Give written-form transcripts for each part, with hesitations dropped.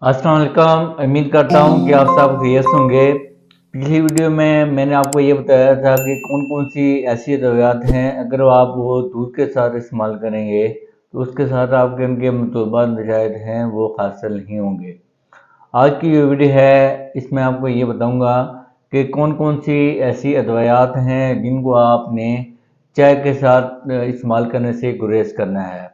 अस्सलाम वालेकुम। उम्मीद करता हूँ कि आप सब खैरियत से होंगे। पिछली वीडियो में मैंने आपको ये बताया था कि कौन कौन सी ऐसी अद्वियात हैं, अगर आप वो दूध के साथ इस्तेमाल करेंगे तो उसके साथ आपके उनके मतलूबा नतीजे हैं वो हासिल नहीं होंगे। आज की जो वीडियो है इसमें आपको ये बताऊंगा कि कौन कौन सी ऐसी अद्वियात हैं जिनको आपने चाय के साथ इस्तेमाल करने से गुरेज करना है।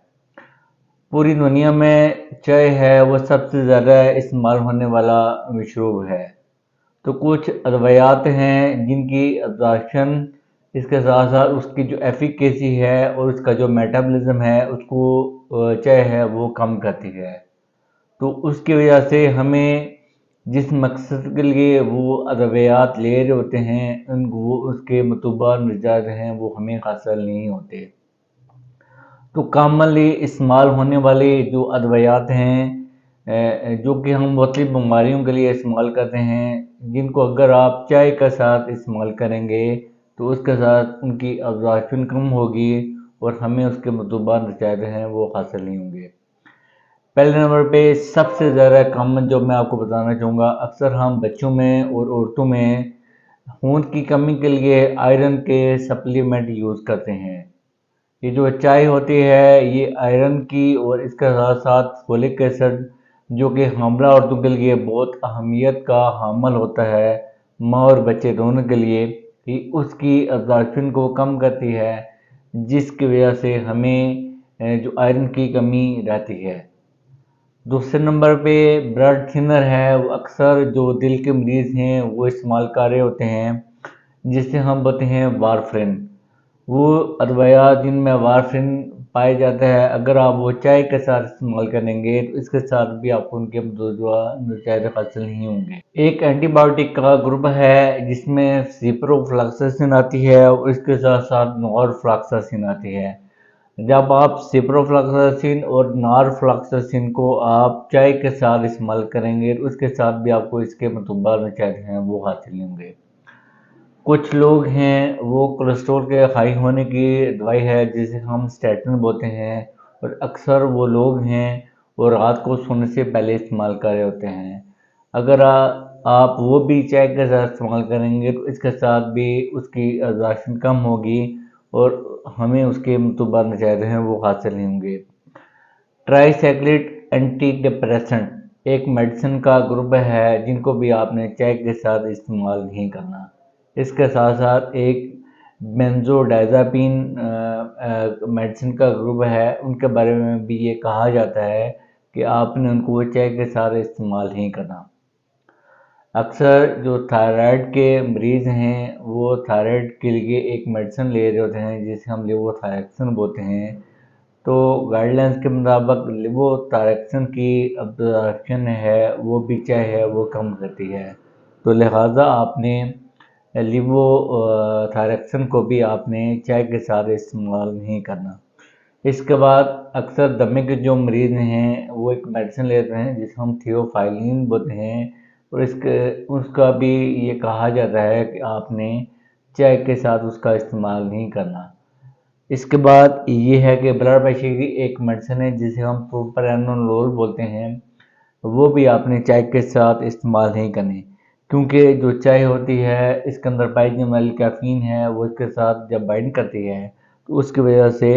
पूरी दुनिया में चाय है वो सबसे ज़्यादा इस्तेमाल होने वाला मशरूब है। तो कुछ अद्वियात हैं जिनकी अब्जॉर्प्शन इसके साथ साथ उसकी जो एफिकेसी है और उसका जो मेटाबॉलिज्म है उसको चाय है वो कम करती है। तो उसकी वजह से हमें जिस मकसद के लिए वो अद्वियात ले रहे होते हैं वो उसके मतलूबा नतीजे हैं वो हमें हासिल नहीं होते। तो कॉमनली इस्तेमाल होने वाली जो अद्वियात हैं जो कि हम मुख्तलिफ बीमारियों के लिए इस्तेमाल करते हैं, जिनको अगर आप चाय के साथ इस्तेमाल करेंगे तो उसके साथ उनकी अब्जॉर्प्शन कम होगी और हमें उसके मतलूबा नतीजे हैं वो हासिल नहीं होंगे। पहले नंबर पे सबसे ज़्यादा कॉमन जो मैं आपको बताना चाहूँगा, अक्सर हम बच्चों में और औरतों में खून की कमी के लिए आयरन के सप्लीमेंट यूज़ करते हैं। ये जो चाय होती है ये आयरन की और इसके साथ साथ फोलिक एसिड जो कि हामला औरतों के लिए बहुत अहमियत का हामल होता है, माँ और बच्चे दोनों के लिए, कि उसकी अब्जॉर्प्शन को कम करती है, जिसकी वजह से हमें जो आयरन की कमी रहती है। दूसरे नंबर पे ब्लड थिनर है, वो अक्सर जो दिल के मरीज़ हैं वो इस्तेमाल कर रहे होते हैं, जिसे हम बोलते हैं वारफरिन। वो अद्वियात जिनमें वारफरिन पाया जाता है, अगर आप वो चाय के साथ इस्तेमाल करेंगे तो इसके साथ भी आपको उनके नतीजे हासिल नहीं होंगे। एक एंटीबायोटिक का ग्रुप है जिसमें सिप्रोफ्लॉक्सासिन आती है और इसके साथ साथ नॉरफ्लॉक्सासिन आती है। जब आप सिप्रोफ्लॉक्सासिन और नॉरफ्लॉक्सासिन को आप चाय के साथ इस्तेमाल करेंगे तो उसके साथ भी आपको इसके मतलूबा नतीजे हैं वो हासिल नहीं होंगे। कुछ लोग हैं वो कोलेस्ट्रॉल के हाई होने की दवाई है जिसे हम स्टैटिन बोलते हैं, और अक्सर वो लोग हैं वो रात को सोने से पहले इस्तेमाल कर रहे होते हैं। अगर आप वो भी चाय के साथ इस्तेमाल करेंगे तो इसके साथ भी उसकी अब्जॉर्प्शन कम होगी और हमें उसके मतलूबा नतीजे हैं वो हासिल नहीं होंगे। ट्राईसाइक्लिक एंटी डिप्रेसेंट एक मेडिसिन का ग्रुप है जिनको भी आपने चाय के साथ इस्तेमाल नहीं करना। इसके साथ साथ एक बेंजोडाइज़ापीन मेडिसिन का ग्रुप है, उनके बारे में भी ये कहा जाता है कि आपने उनको चाय के साथ इस्तेमाल नहीं करना। अक्सर जो थायराइड के मरीज़ हैं वो थायराइड के लिए एक मेडिसिन ले रहे होते हैं जिसे हम लेवोथायरक्सिन बोलते हैं। तो गाइडलाइंस के मुताबिक लेवोथायरक्सिन की अब्जॉर्प्शन है वो भी चाय है वो कम करती है। तो लिहाजा आपने लेवोथायरक्सिन को भी आपने चाय के साथ इस्तेमाल नहीं करना। इसके बाद अक्सर दमे के जो मरीज़ हैं वो एक मेडिसिन लेते हैं जिसे हम थियोफाइलिन बोलते हैं, और इसके उसका भी ये कहा जाता है कि आपने चाय के साथ उसका इस्तेमाल नहीं करना। इसके बाद ये है कि ब्लड प्रेशर की एक मेडिसिन है जिसे हम प्रोप्रानोलोल बोलते हैं, वो भी आपने चाय के साथ इस्तेमाल नहीं करनी, क्योंकि जो चाय होती है इसके अंदर पाई जाने वाली कैफीन है वो इसके साथ जब बाइंड करती है तो उसकी वजह से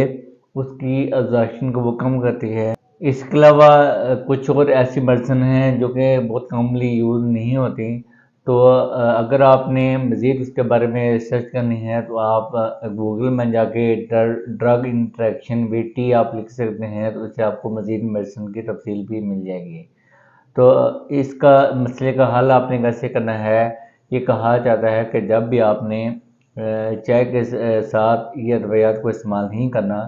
उसकी अब्जॉर्प्शन को वो कम करती है। इसके अलावा कुछ और ऐसी मेडिसिन हैं जो कि बहुत कॉमनली यूज़ नहीं होती। तो अगर आपने मज़ीद उसके बारे में रिसर्च करनी है तो आप गूगल में जाके ड्रग इंटरेक्शन VT आप लिख सकते हैं, तो उससे आपको मज़ीद मेडिसिन की तफसील भी मिल जाएगी। तो इसका मसले का हल आपने कैसे करना है, ये कहा जाता है कि जब भी आपने चाय के साथ ये अद्वियात को इस्तेमाल नहीं करना,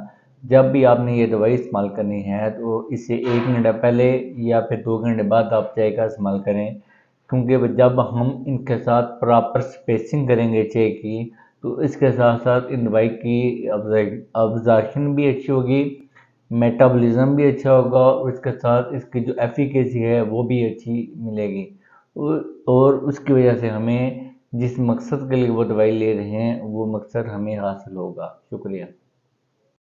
जब भी आपने ये दवाई इस्तेमाल करनी है तो इससे 1 घंटा पहले या फिर 2 घंटे बाद आप चाय का इस्तेमाल करें, क्योंकि जब हम इनके साथ प्रॉपर स्पेसिंग करेंगे चाय की तो इसके साथ साथ इन दवाई की अब्जॉर्प्शन भी अच्छी होगी, मेटाबॉलिज्म भी अच्छा होगा और इसके साथ इसकी जो एफिकेसी है वो भी अच्छी मिलेगी, और उसकी वजह से हमें जिस मकसद के लिए वो दवाई ले रहे हैं वो मकसद हमें हासिल होगा। शुक्रिया।